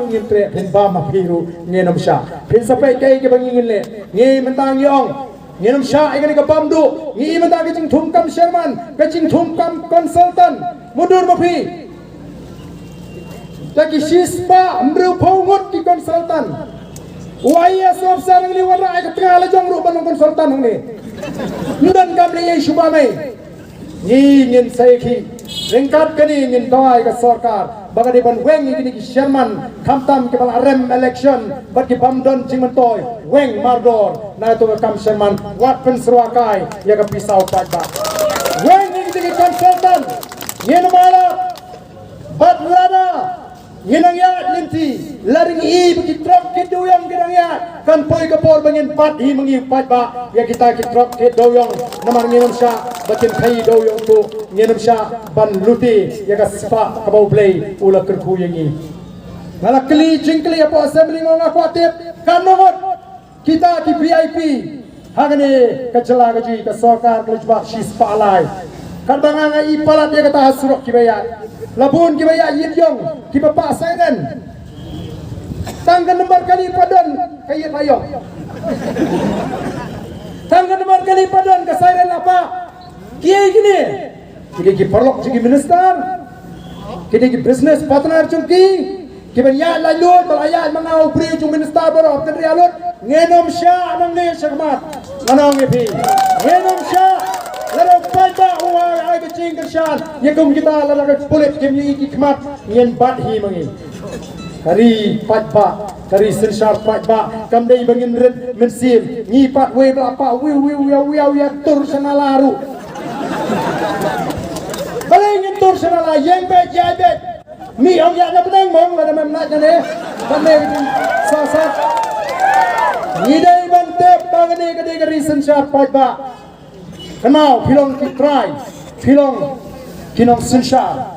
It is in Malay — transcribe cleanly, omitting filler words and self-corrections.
ngin tre pin ba ma phiru ngenom sha pin sapai kai ke bangin le nge mentang yong ngenom sha igani ka bamdu ngi mentang ke jing thum kam sherman ke jing thum kam consultant mudur ma phi lagi sispa amru phongot ki consultant waya sof sarang li wara ai ka tengah la jong ru ban consultant hong ni nudan kam le ye shuba mai ni ngin sai khi ringkat kani ngin dawai ka sarkar bagani ban weng igini ki sherman khamtam ke bal rem election bat ki bamdon jingman toy weng mardor na to kam sherman wat pen sruakai ya ka pisau pajba weng igini ki consultant ngin mala bat lada nginang ya linti laring i bagi truk ke doyong gedang ya kan poi kapor bangin pat hi mangi pat ba ya kita ki truk ke doyong namar nginam sha bakin khai doyong tu nginam sha ban luti ya ka spa kabau play ula kerku yangi ngalakli jingkli apa assembly ngong aku atip kan nomor kita ki VIP hagane kacela gaji ka sarkar kelajbak shispa alai kan banganga i palat ya kata hasrok ki bayar labun ki baya yidyong ki bapa sairen tanggan nomor kali padan kayat ayong tanggan nomor kali padan ke sairen apa kiai gini kini ki perlok jadi minister kini ki business partner chungki ki banya lalut balayat mangau pri chung minister baro kan rialut ngenom sha anang ne syarmat anang epi ngenom sha lalu pada uang ay kecing kershan yagum kita lalu kulit kami ikmat nyen bat hi mangi kari patba kari sensar patba kamdai bangin red mensim ni pat we belapa we tur sanalaru balengin tur sanala yang bet ya bet mi ong ya na benang mong la nam na jane kame sasat ni dai bantep bangani kari sensar patba Kenal, pilong ki try, pilong kinong sensar.